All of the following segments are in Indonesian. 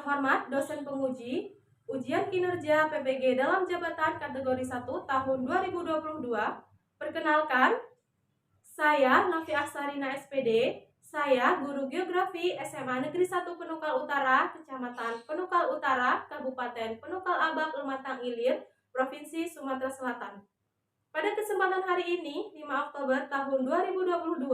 terhormat dosen penguji ujian kinerja PPG dalam jabatan kategori 1 tahun 2022. Perkenalkan, saya Novi Astarina SPD. Saya guru geografi SMA Negeri 1 Penukal Utara, Kecamatan Penukal Utara, Kabupaten Penukal Abak, Lematang Ilir, Provinsi Sumatera Selatan. Pada kesempatan hari ini, 5 Oktober tahun 2022,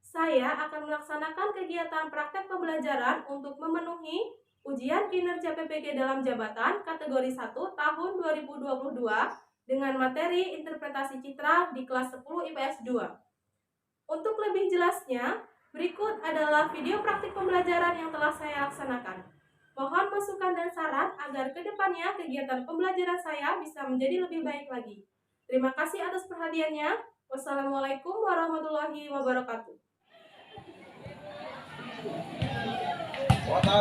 saya akan melaksanakan kegiatan praktek pembelajaran untuk memenuhi ujian kinerja PPG dalam jabatan kategori 1 tahun 2022 dengan materi interpretasi citra di kelas 10 IPS 2. Untuk lebih jelasnya, berikut adalah video praktik pembelajaran yang telah saya laksanakan. Mohon masukan dan saran agar kedepannya kegiatan pembelajaran saya bisa menjadi lebih baik lagi. Terima kasih atas perhatiannya. Wassalamualaikum warahmatullahi wabarakatuh. Selamat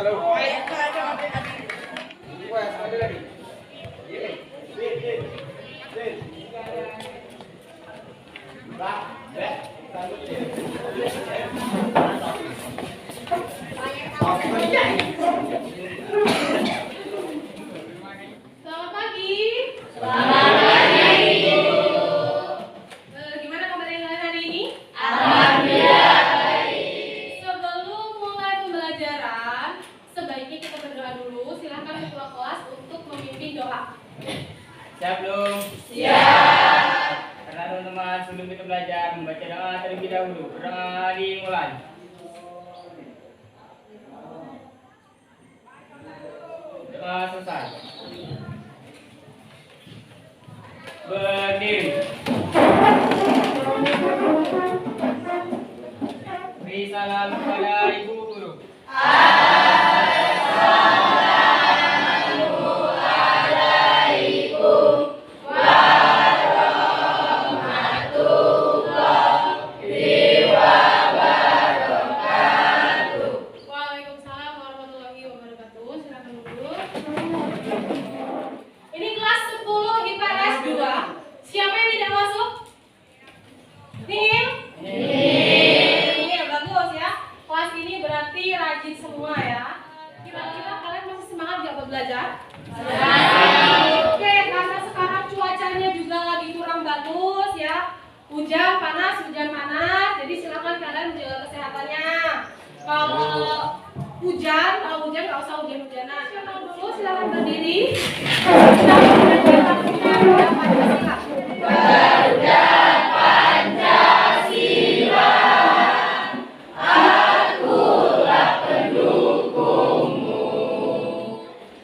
pagi. Selamat pagi, Ibu. Gimana kabar kalian hari ini? Alhamdulillah baik. Sebelum mulai pembelajaran, sebaiknya kita berdoa dulu. Silakan ketua kelas untuk memimpin doa. Siap belum? Siap. Karena teman-teman sebelum kita belajar membaca doa terlebih dahulu. Doa dimulai. Doa selesai. Berdiri. Beri salam kepada ibu guru. Waalaikumsalam warahmatullahi wabarakatuh. Silakan dulu. Ini kelas 10 IPS 2. Siapa yang tidak masuk? Nihil? Iya, bagus ya. Kelas ini berarti rajin semua ya. Kira-kira kalian masih semangat gak belajar? Oke, karena sekarang cuacanya juga lagi kurang bagus ya. Hujan panas, jadi silakan kalian menjaga kesehatannya. Kalau hujan nggak usah hujan-hujanan. Silakan dulu, silakan berdiri. Kita mengerjakan Garuda Pancasila. Garuda Pancasila, akulah pendukungmu.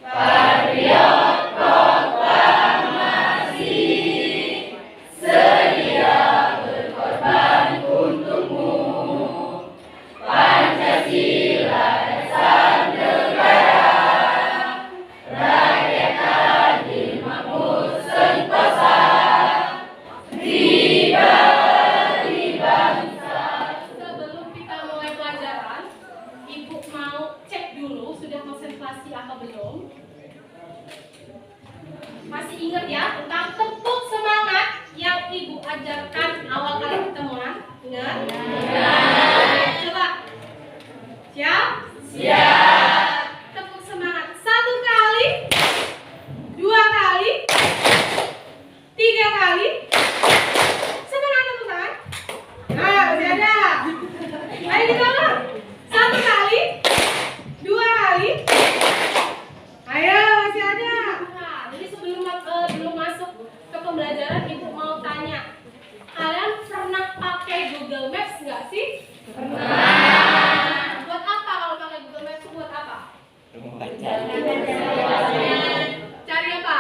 Patriot proklamasi, sedia berkorban untukmu. Pancasila dasar negara, rakyat adil makmur sentosa, pribadi bangsa. Sebelum kita mulai pelajaran, Ibu mau cek dulu sudah konsentrasi apa belum? Masih ingat ya tentang tepuk semangat yang Ibu ajarkan awal kali pertemuan? Ingat? Coba. Siap? Siap. Tepuk semangat 1 kali, 2 kali, 3 kali. Semangat tepuk tangan. Nah, masih ada. Ayo kita ulang. 1 kali, 2 kali. Ayo, masih ada. Nah, jadi sebelum masuk ke pembelajaran, Ibu mau tanya, kalian pernah pakai Google Maps nggak sih? Pernah. Buat apa kalau pakai Google Maps? Buat apa? Cari apa?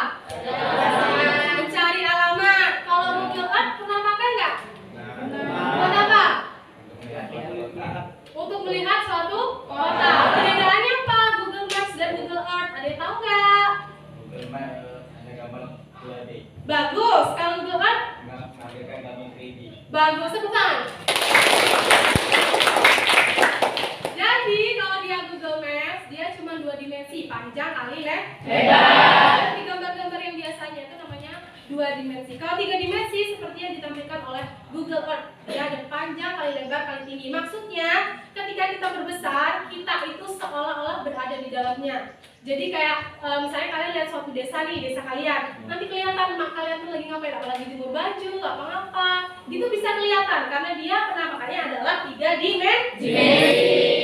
Mencari alamat. Kalau Google Earth pernah pakai nggak? Buat apa? Untuk melihat suatu kota. Perbedaannya apa Google Maps dan Google Earth? Ada yang tahu nggak? Google Maps ada gambar 2D. Bagus. Kalau Google Earth? Menampilkan gambar 3D. Bagus. Tepuk tangan. Jadi kalau dia Google Maps, dia cuma 2 dimensi, panjang kali lebar. Di gambar-gambar yang biasanya itu namanya 2 dimensi. Kalau 3 dimensi seperti yang ditampilkan oleh Google Earth, dia ada panjang kali lebar kali tinggi. Maksudnya ketika kita berbesar, kita itu seolah-olah berada di dalamnya. Jadi kayak misalnya kalian lihat suatu desa nih, desa kalian, nanti kelihatan mak kalian tuh lagi ngapain, apalagi jemur baju, apa-apa, gitu bisa kelihatan karena dia penampakannya adalah 3 dimensi.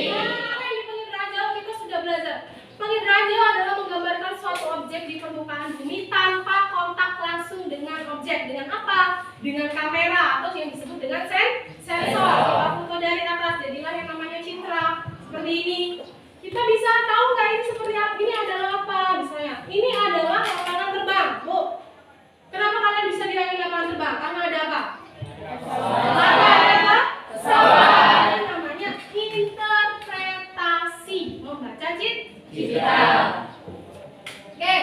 Nah, di pengindera jauh kita sudah belajar. Pengindera jauh adalah menggambarkan suatu objek di permukaan bumi tanpa kontak langsung dengan objek. Dengan apa? Dengan kamera atau yang disebut dengan sensor. Kita foto dari atas, jadilah yang namanya citra. Seperti ini. Kita bisa tahu nggak ini seperti apa? Ini adalah apa? Misalnya, ini adalah lapangan terbang, Bu. Kenapa kalian bisa bilang ini lapangan terbang? Karena ada apa? Ada apa? Pesawat. Ini namanya interpretasi. Membaca citra. Oke,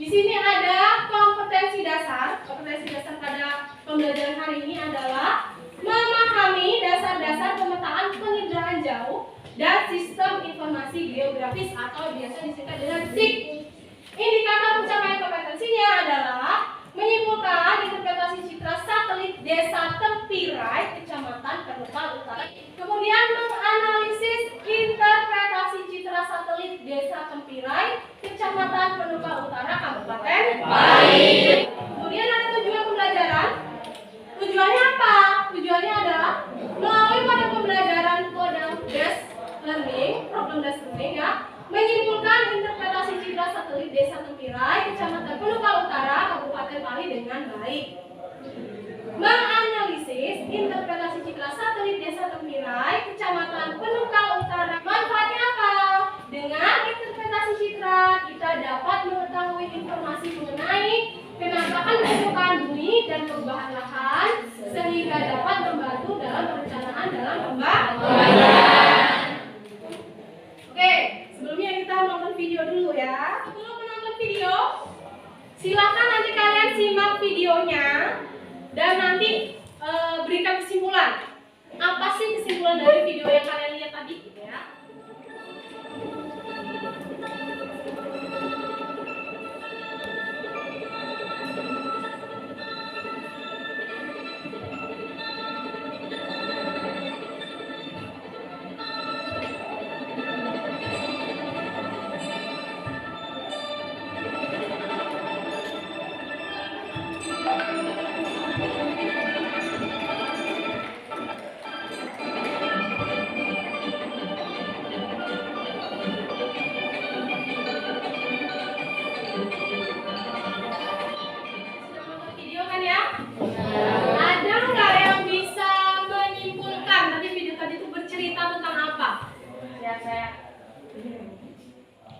di sini ada kompetensi dasar. Kompetensi dasar pada pembelajaran hari ini adalah memahami dasar-dasar pemetaan penginderaan jauh dan sistem informasi geografis atau biasa disingkat dengan SIG. Indikator pencapaian kompetensinya adalah menyimpulkan interpretasi citra satelit Desa Tempirai, Kecamatan Penumpang Utara. Kemudian menganalisis interpretasi citra satelit Desa Tempirai, Kecamatan Penumpang Utara, Kabupaten Pati. Kemudian ada tujuan pembelajaran. Tujuannya apa? Tujuannya adalah melalui pada pembelajaran problem-based learning ya, menyimpulkan interpretasi citra satelit Desa Tempirai, Kecamatan Penumpang Utara, Kabupaten Pati dengan baik. Menganalisis interpretasi citra satelit Desa Tempirai, Kecamatan Penumpang Utara. Manfaatnya apa? Dengan interpretasi citra, kita dapat mengetahui informasi mengenai penampakan permukaan bumi dan perubahan lahan, sehingga dapat membantu dalam perencanaan dalam pembangunan. Oke, sebelumnya kita nonton video dulu ya. Sebelum menonton video, silakan nanti kalian simak videonya dan nanti berikan kesimpulan. Apa sih kesimpulan dari video yang kalian lihat tadi? Gitu ya.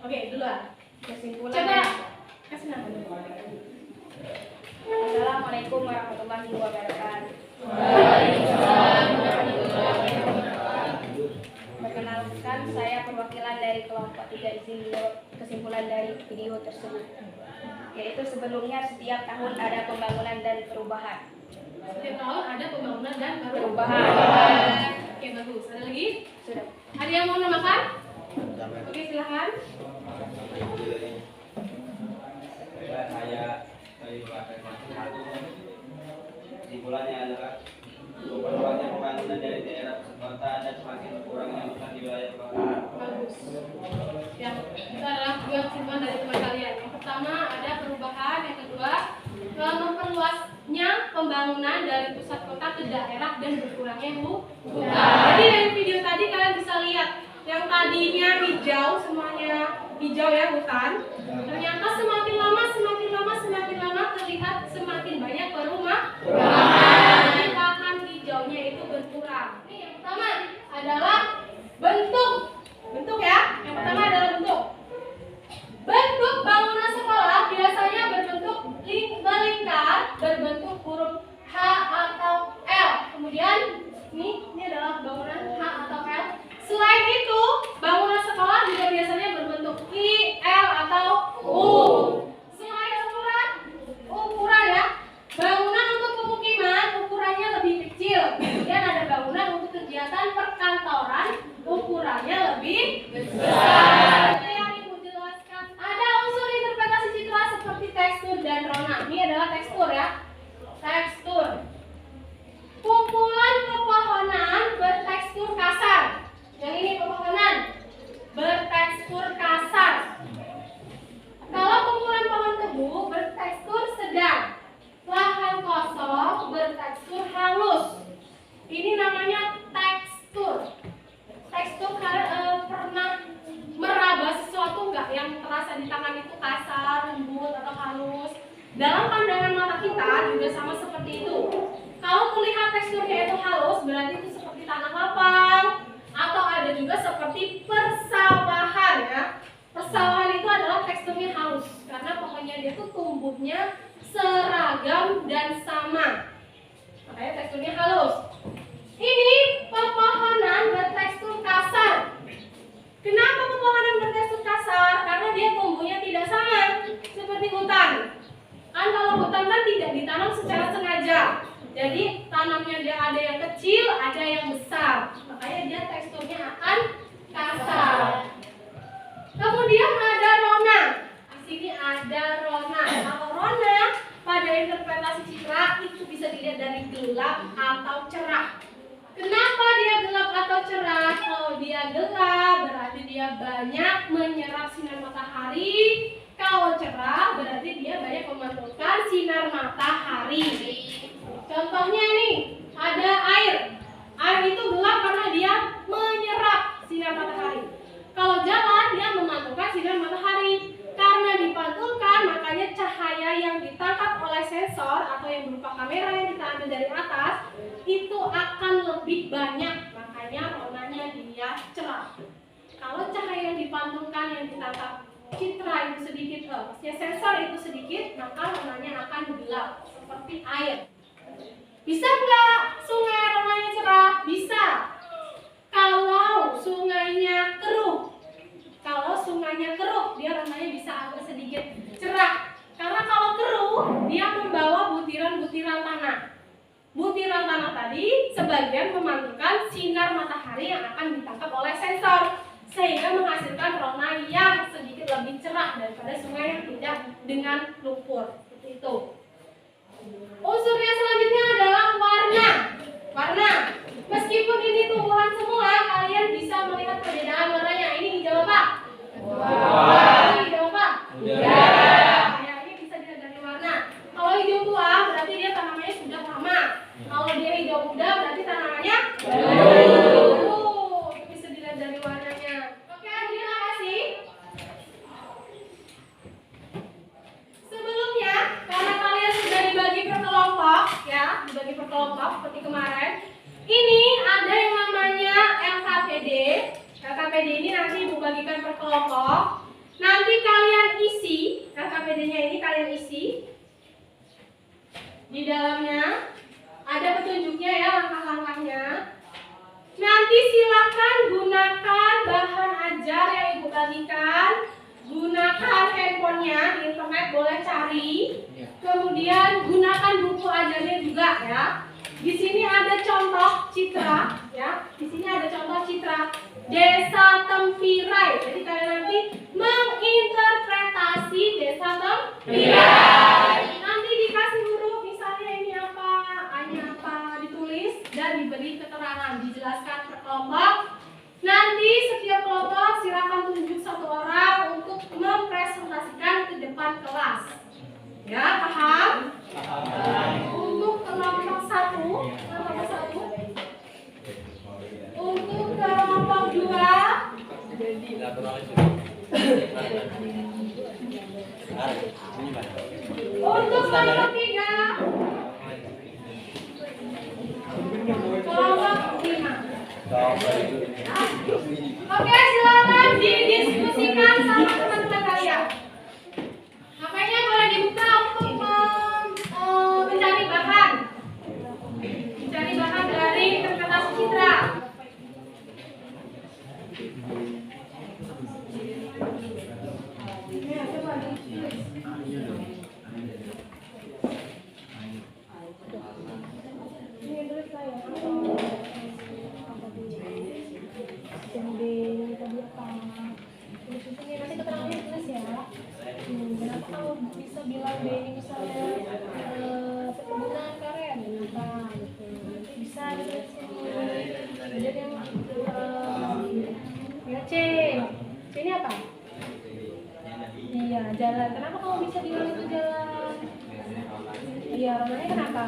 Oke, duluan. Kesimpulan. Coba kasih nama. Assalamualaikum warahmatullahi wabarakatuh. Waalaikumsalam. Perkenalkan, saya perwakilan dari kelompok 3 izin kesimpulan dari video tersebut. Yaitu sebelumnya setiap tahun ada pembangunan dan perubahan. Setiap tahun ada pembangunan dan Perubahan. Oke, bagus. Ada lagi? Sudah. Ada yang mau namakan? Oke, silahkan. Saya dari kesimpulannya adalah berkurangnya pembangunan dari daerah pusat kota dan semakin berkurangnya hutan di wilayah perbatasan. Bagus. Ya, itu adalah dua kesimpulan dari teman kalian. Yang pertama ada perubahan, yang kedua memperluasnya pembangunan dari pusat kota ke daerah dan berkurangnya hutan. Jadi dari video tadi kalian bisa lihat yang tadinya hijau, semuanya hijau ya hutan, ternyata semakin lama terlihat semakin banyak perumahan. Jadi lahan hijaunya itu berkurang. Ini yang pertama adalah bentuk ya. Yang pertama adalah bentuk. Bentuk bangunan sekolah biasanya berbentuk melingkar, berbentuk huruf H atau L. Kemudian ini adalah bangunan H atau L. Selain itu, bangunan sekolah juga biasanya berbentuk I, L atau U. Selain ukuran ya, bangunan untuk pemukiman ukurannya lebih kecil. Kemudian ada bangunan untuk kegiatan perkantoran ukurannya lebih besar. Yang Ibu jelaskan, ada unsur interpretasi citra seperti tekstur dan rona. Ini adalah tekstur ya. Tekstur. Kumpulan pepohonan bertekstur kasar. Yang ini pepohonan bertekstur kasar. Dalam pandangan mata kita juga sama seperti itu. Kalau melihat teksturnya itu halus, berarti itu seperti tanah lapang, atau ada juga seperti persawahan ya. Persawahan itu adalah teksturnya halus, karena pohonnya dia tuh tumbuhnya seragam dan sama. Makanya teksturnya halus. Ini pepohonan bertekstur kasar. Kenapa pepohonan bertekstur kasar? Karena dia tumbuhnya tidak sama seperti hutan. Kan kalau hutan kan tidak ditanam secara sengaja. Jadi tanamnya dia ada yang kecil, ada yang besar. Makanya dia teksturnya akan kasar. Kemudian ada rona. Di sini ada rona. Kalau rona pada interpretasi citra itu bisa dilihat dari gelap atau cerah. Kenapa dia gelap atau cerah? Kalau dia gelap berarti dia banyak menyerap sinar matahari. Kalau cerah berarti dia banyak memantulkan sinar matahari. Contohnya nih, ada air. Air itu gelap karena dia menyerap sinar matahari. Kalau jalan dia memantulkan sinar matahari. Karena dipantulkan, makanya cahaya yang ditangkap oleh sensor atau yang berupa kamera yang kita ambil dari atas itu akan lebih banyak. Makanya warnanya dia cerah. Kalau cahaya yang dipantulkan yang ditangkap citra itu sedikit, maksudnya sensor itu sedikit, maka warnanya akan gelap seperti air. Bisa nggak sungai warnanya cerah? Bisa. Kalau sungainya keruh. Kalau sungainya keruh, dia warnanya bisa agak sedikit cerah. Karena kalau keruh, dia membawa butiran-butiran tanah. Butiran tanah tadi sebagian memantulkan sinar matahari yang akan ditangkap oleh sensor, sehingga menghasilkan warna yang sedikit lebih cerah daripada sungai yang tidak dengan lumpur. Seperti itu. Unsur yang selanjutnya adalah warna. Warna. Meskipun ini tumbuhan semua, kalian bisa melihat perbedaan warnanya. Ini hijau apa? Ini hijau apa? Ya, ini bisa dilihat dari warna. Kalau hijau tua berarti dia tanamannya sudah lama. Kalau dia hijau muda berarti tanamannya baru. Bisa dilihat dari warnanya. Oke, terima kasih. Sebelumnya, karena kalian sudah dibagi per kelompok, ya, dibagi per kelompok seperti kemarin. Ini ada yang namanya LKPD. LKPD ini nanti Ibu bagikan per kelompok. Nanti kalian isi, LKPD-nya ini kalian isi. Di dalamnya ada petunjuknya ya, langkah-langkahnya. Nanti silakan gunakan bahan ajar yang Ibu bagikan. Gunakan handphonenya di internet, boleh cari. Kemudian gunakan buku ajarnya juga ya. Di sini ada contoh citra ya. Di sini ada contoh citra Desa Tempirai. Jadi kalian nanti menginterpretasi Desa Tempirai. Nanti dikasih huruf, misalnya ini apa, A-nya apa, ditulis dan diberi keterangan, dijelaskan per kelompok. Nanti setiap kelompok silakan tunjuk satu orang untuk mempresentasikan ke depan kelas. Ya, paham? Untuk kelompok satu. Untuk kelompok 2. Untuk kelompok 3. Kelompok 5. Oke, silakan didiskusikan sama teman-teman kalian. Makanya boleh dibuka untuk mencari bahan. Mencari bahan dari interpretasi citra. Kenapa kamu bisa bilang B ini misalnya perkebunan karet, kenapa gitu? Bisa ditulis sini. Jadi yang C ini apa? Iya, jalan. Kenapa kamu bisa bilang itu jalan? Iya, namanya kenapa?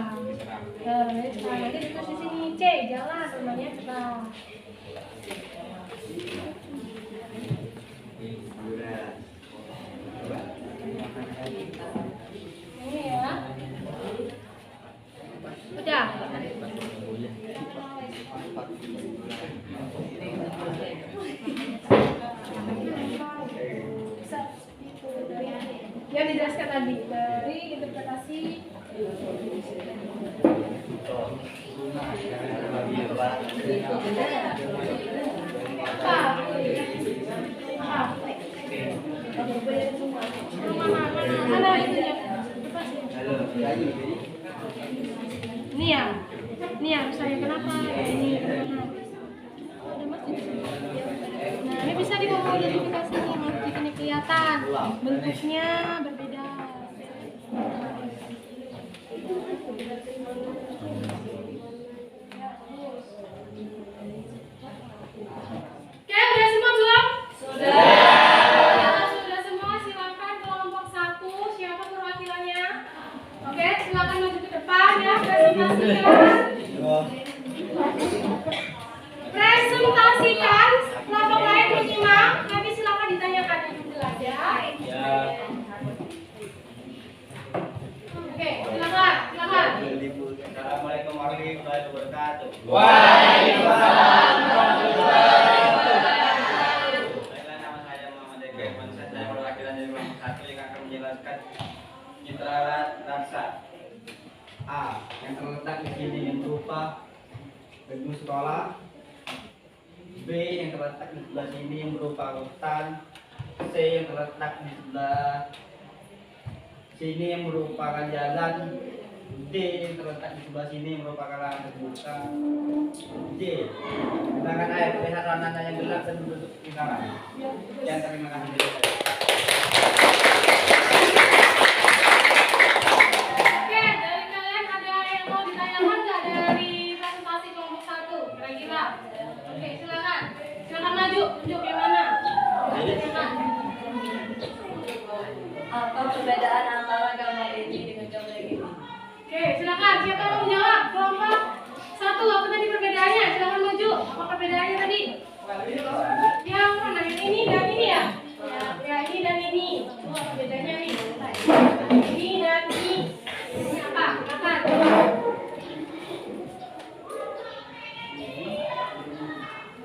Namanya cerah. Nanti ditulis di sini C, jalan. Namanya cerah. Ini kayak tadi dari interpretasi. Mana itunya? Ini ya, misalnya kenapa ini? Nah, ini bisa dimodifikasinya, mau bikin kelihatan bentuknya berbeda. Oke, udah semua belum? Sudah. Sudah semua, silakan kelompok 1, siapa perwakilannya? Oke, silakan maju ke depan ya, presentasikan. Presentasikan, kelompok lain menyimak, nanti silakan ditanyakan yang jelas ya. Oke, silakan. Assalamualaikum warahmatullahi wabarakatuh. Waalaikumsalam warahmatullahi wabarakatuh. Baiklah, nama saya Muhammad Ege. Saya perwakilan dari kelompok 1 yang akan menjelaskan citra rasa. A. Yang terletak di sini yang berupa gedung sekolah. B. Yang terletak di sebelah sini yang berupa hutan. C. Yang terletak di sebelah sini yang merupakan jalan. D. Yang terletak di sebelah sini yang merupakan lahan terbuka. D. Gunakan air terlihat warnanya yang gelap dan berbentuk lingkaran. Yang terima kasih. Oke, dari kalian ada yang mau ditanyakan nggak dari presentasi kelompok 1? Kira-kira? Oke, silakan. Silakan maju, tunjuk yang mana? Silakan. Apa perbedaan antara gambar ini dengan gambar ini? Oke, silakan. Siapa yang mau menjawab? Kelompok 1, apa tadi perbedaannya? Silakan maju. Apa perbedaannya tadi? Yang mana? Yang ini dan ini ya? Ya, ini dan ini. Apa bedanya nih? Ini dan ini. Ini apa? Silakan.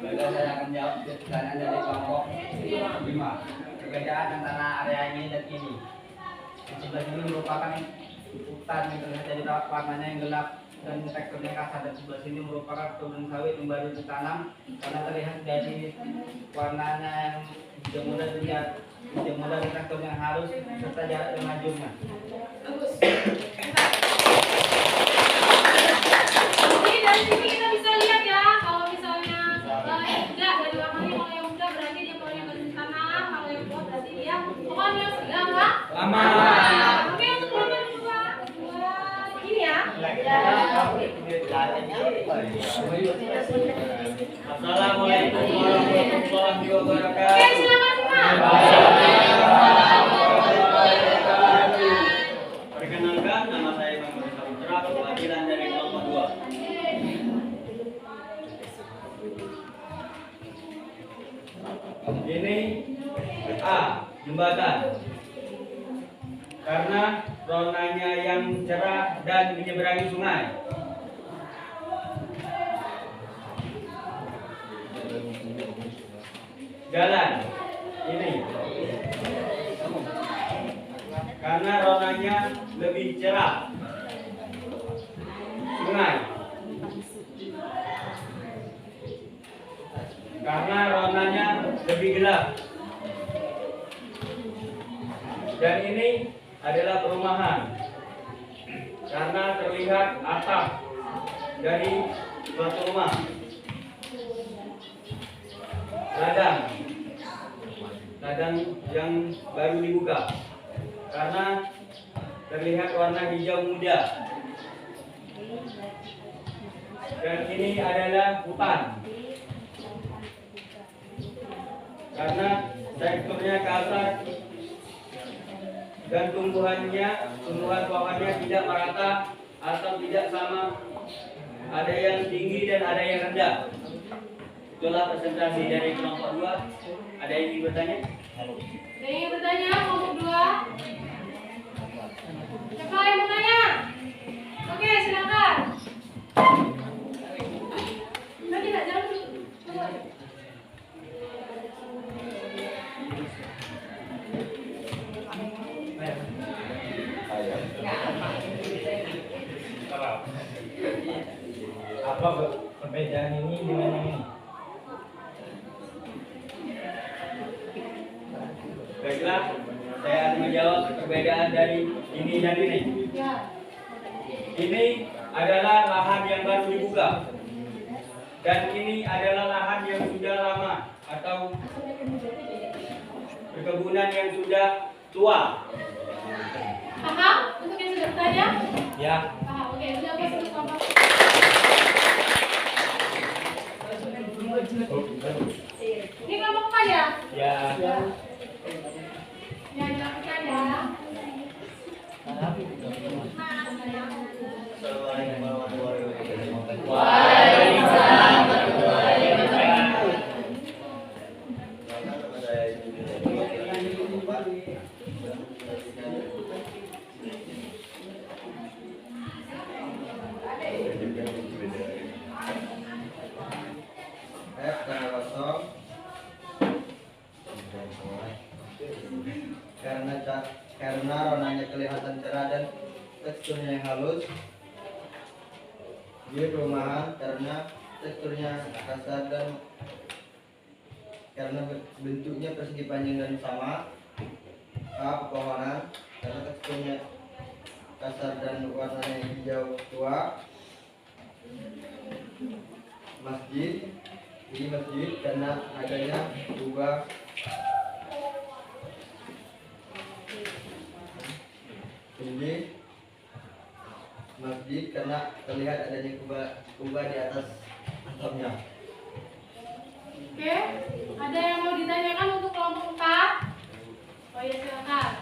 Baiklah, saya akan jawab pertanyaan dari kelompok 5. Perbedaan antara area ini dan ini. Di sebelah sini merupakan hutan yang terlihat dari warnanya yang gelap dan teksturnya kasar, dan sebelah sini merupakan kebun sawit yang baru ditanam karena terlihat dari warnanya yang tidak mudah dilihat, tidak mudah dan tekstur yang halus serta jarak yang lajurnya. Bagus. Jadi dari sini kita bisa lihat ya, kalau misalnya enggak dari warnanya, kalau yang muda berarti dia pohonnya baru ditanam, kalau yang tua berarti dia pohonnya sudah lama. Oke, untuk kelompok dua ini ya. Assalamualaikum warahmatullahi wabarakatuh. Oke, silakan semua. Perkenalkan, nama saya Bang Budi Saputra, perwakilan dari kelompok 2. Ini A. Jembatan. Karena warnanya yang cerah dan menyeberangi sungai. Jalan ini karena warnanya lebih cerah. Sungai karena warnanya lebih gelap. Dan ini adalah perumahan karena terlihat atap dari suatu rumah. Ladang yang baru dibuka karena terlihat warna hijau muda. Dan ini adalah hutan karena teksturnya kasar dan tumbuhan pohonnya tidak merata atau tidak sama, ada yang tinggi dan ada yang rendah. Itulah presentasi dari kelompok 2. Ada yang ingin bertanya? Ada yang ingin bertanya kelompok 2? Siapa yang bertanya? Oke, silakan. Nanti nggak jalan dulu. Tunggu aja. Baiklah, saya akan menjawab perbedaan dari ini dan ini. Ya. Ini adalah lahan yang baru dibuka. Dan ini adalah lahan yang sudah lama atau perkebunan yang sudah tua. Paham? Untuk yang sudah bertanya? Ya. Paham. Oke, sudah apa sudah kelompok? Ini kelompok apa ya? Ya. Ya, dilakukan ya. Assalamualaikum warahmatullahi wabarakatuh. Waalaikumsalam warahmatullahi wabarakatuh. F tanda kosong. Karena warnanya kelihatan cerah dan teksturnya yang halus. G perumahan karena teksturnya kasar dan karena bentuknya persegi panjang dan sama. A pepohonan karena teksturnya kasar dan warnanya hijau tua. Masjid, ini masjid karena adanya kubah. Ini masjid karena terlihat adanya kubah di atas atapnya. Oke, ada yang mau ditanyakan untuk kelompok 4? Oh ya, silakan.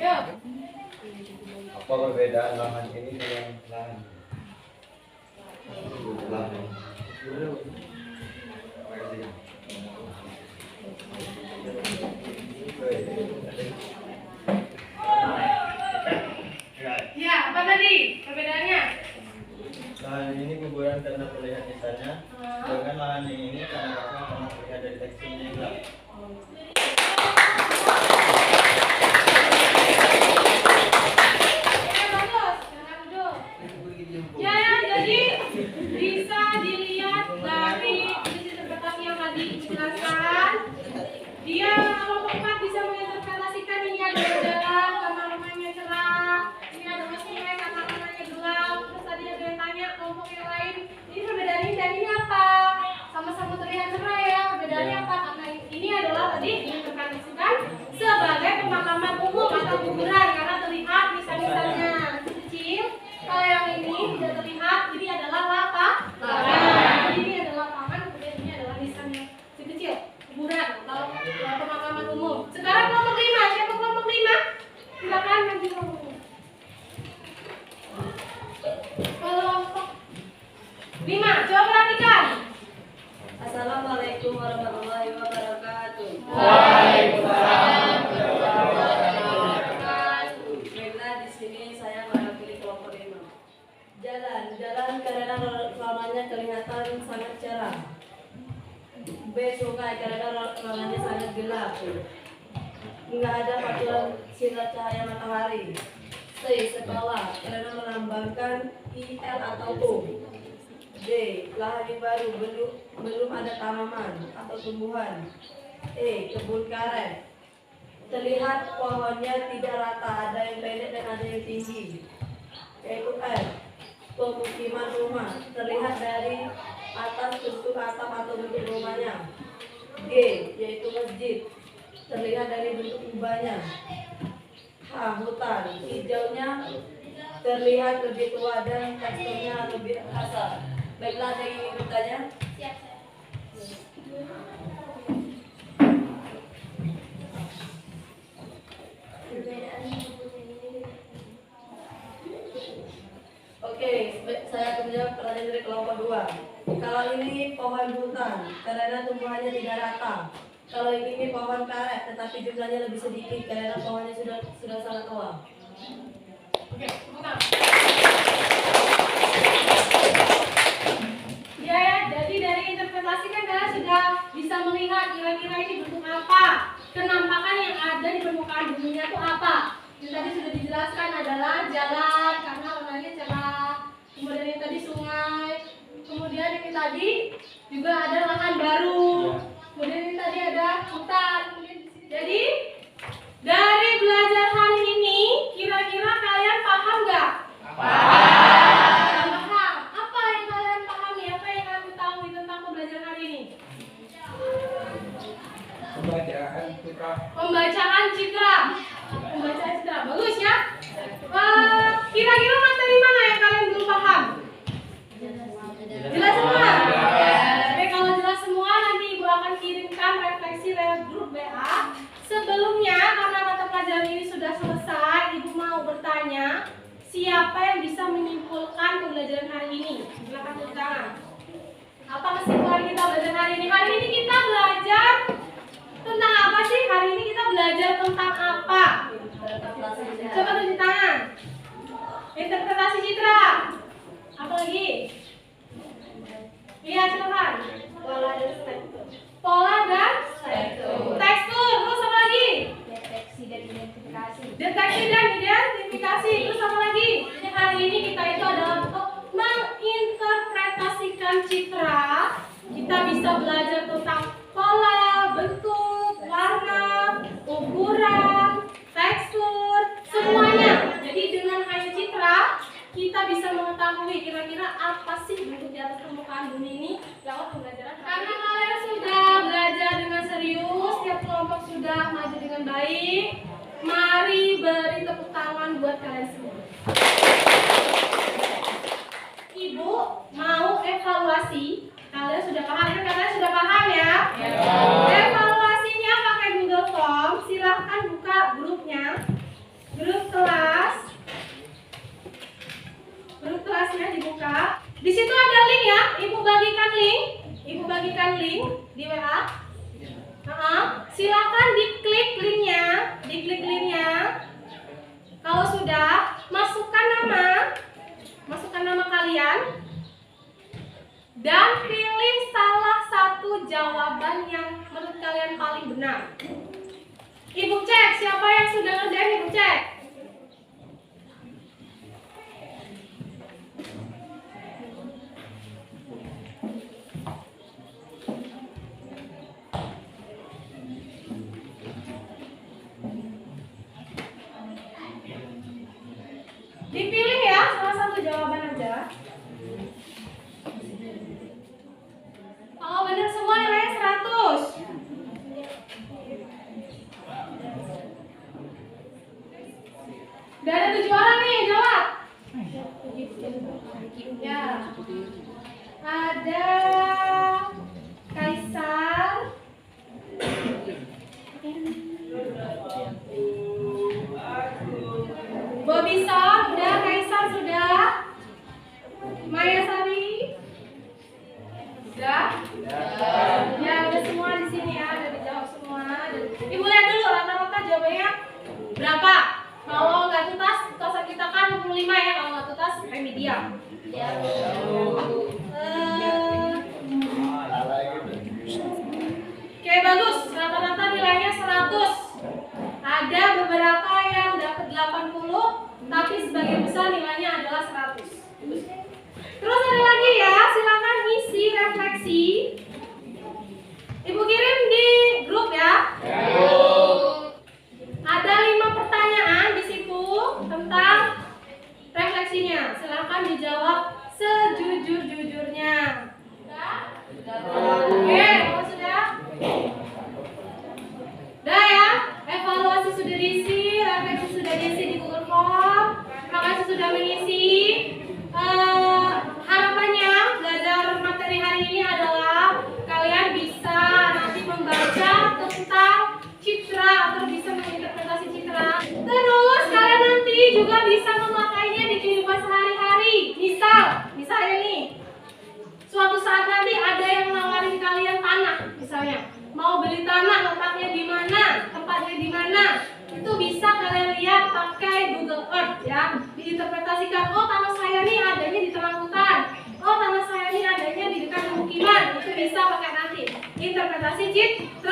Yuk. Apa perbedaan lahan ini dengan lahan? Ya, apa tadi perbedaannya? Lahan ini kuburan karena terlihat sisanya, sedangkan lahan yang ini karena kosong karena terlihat dari teksturnya yang gelap. Oke, bagus. Jangan duduk. Ya, jadi bisa dilihat dari interpretasi yang tadi dijelaskan. Dia kelompok 4 bisa menginterpretasikan ini adalah jalan karena rumahnya cerah, ini adalah sungai karena warnanya gelap. Terus tadi ada yang tanya kelompok yang lain, ini perbedaannya dan ini apa? Sama-sama terlihat cerah ya. Perbedaannya apa? Karena ini adalah tadi diinterpretasikan sebagai pemakaman umum atau kuburan karena terlihat nisan-nisannya kecil. Kalau yang ini tidak terlihat, ini adalah apa? Taman. Ini adalah taman, kemudian ini adalah nisan yang kecil. Kuburan atau pemakaman umum. Sekarang kelompok 5, siapa kelompok 5? Silakan maju kelompok 5. Kelompok 5, coba perhatikan. Assalamualaikum warahmatullahi wabarakatuh. Waalaikumsalam. Baiklah, di sini saya mewakili kelompok 5. Jalan karena warnanya kelihatan sangat cerah. B sungai karena warnanya sangat gelap. Nggak ada pantulan sinar cahaya matahari. C sekolah karena melambangkan IL atau O. D lahan yang baru belum ada tanaman atau tumbuhan. E kebun karet terlihat pohonnya tidak rata, ada yang pendek dan ada yang tinggi. Yaitu F pemukiman rumah terlihat dari atas bentuk atap atau bentuk rumahnya. G yaitu masjid terlihat dari bentuk kubahnya. H hutan hijaunya terlihat lebih tua dan teksturnya lebih kasar. Baiklah, ada yang ingin bertanya? Siap. Oke, saya akan menjawab pertanyaan dari kelompok 2. Kalau ini pohon hutan karena tumbuhannya tidak rata. Kalau ini pohon karet tetapi jumlahnya lebih sedikit karena pohonnya sudah sangat tua. Oke, bukan. Ya, jadi dari interpretasi kan kalian sudah bisa melihat kira-kira ini bentuk apa, kenampakan yang ada di permukaan buminya itu apa. Yang tadi sudah dijelaskan adalah jalan karena warnanya cerah, kemudian tadi juga ada lahan baru. Kemudian ini tadi ada hutan. Jadi dari belajar hari ini, kira-kira kalian paham nggak? Paham. Apa yang kalian pahami? Apa yang kalian ketahui tentang pembelajaran hari ini? Pembacaan citra. Pembacaan citra. Pembacaan citra. Bagus ya? Kira-kira materi mana yang kalian belum paham? Jelas semua? Oke, kalau jelas semua nanti Ibu akan kirimkan refleksi lewat grup WA. Sebelumnya, karena mata pelajaran ini sudah selesai, Ibu mau bertanya, siapa yang bisa menyimpulkan pembelajaran hari ini? Silakan tepuk tangan. Apa kesimpulan kita belajar hari ini? Hari ini kita belajar tentang apa sih? Hari ini kita belajar tentang apa? Coba tunjuk tangan. Interpretasi citra. Apa lagi? Iya, silakan. Pola dan struktur. Pola dan tekstur. Terus apa lagi? Deteksi dan identifikasi. Deteksi dan identifikasi. Terus apa lagi? Jadi hari ini kita itu adalah untuk menginterpretasikan citra. Kita bisa belajar tentang pola, bentuk, warna, ukuran, tekstur, semuanya. Jadi dengan hanya citra, kita bisa mengetahui kira-kira apa sih bentuk di atas permukaan bumi ini lewat pembelajaran. Karena kalian sudah belajar dengan serius, setiap kelompok sudah maju dengan baik. Mari beri tepuk tangan buat kalian semua. Ibu mau evaluasi. Kalian sudah paham? Kalian sudah paham ya? Evaluasinya pakai Google Form. Silahkan buka grupnya, grup kelas. Grup kelasnya dibuka. Di situ ada link ya. Ibu bagikan link. Ibu bagikan link di WA. Silakan diklik linknya. Diklik linknya. Kalau sudah, masukkan nama kalian dan pilih salah satu jawaban yang menurut kalian paling benar. Ibu cek siapa yang sudah ngerjain. Ibu cek. Dipilih ya, salah satu jawaban aja. Kalau benar semua nilainya 100. Udah ada 7 orang nih jawab. Ya. Ada Kaisar. Bobison, udah. Kaisar sudah. Maya Sari sudah. Ya udah semua di sini ya, udah dijawab semua. Ibu lihat dulu rata-rata jawabannya berapa. Kalau nggak tuntas, tutasan kita kan 65 ya. Kalau nggak tuntas remedial. Ya. Oke bagus, rata-rata nilainya 100. Ada beberapa yang dapat 80, tapi sebagian besar nilainya adalah 100. Terus ada lagi ya, silakan isi refleksi. Ibu kirim di grup ya. Ada 5 pertanyaan di situ tentang refleksinya. Silakan dijawab sejujur-jujurnya. Oke, kalau sudah? Udah ya, evaluasi sudah diisi, refleksi sudah diisi di Google Form. Terima kasih sudah mengisi. Harapannya belajar materi hari ini adalah kalian bisa nanti membaca tentang citra atau bisa menginterpretasi citra. Terus kalian nanti juga bisa memakainya di kehidupan sehari-hari. Misalnya nih, suatu saat nanti ada yang menawarin kalian tanah, misalnya mau beli tanah, letaknya di mana, tempatnya di mana, itu bisa kalian lihat pakai Google Earth ya. Diinterpretasikan, oh tanah saya nih adanya di tengah hutan, oh tanah saya nih adanya di dekat pemukiman. Itu bisa pakai nanti interpretasi citra.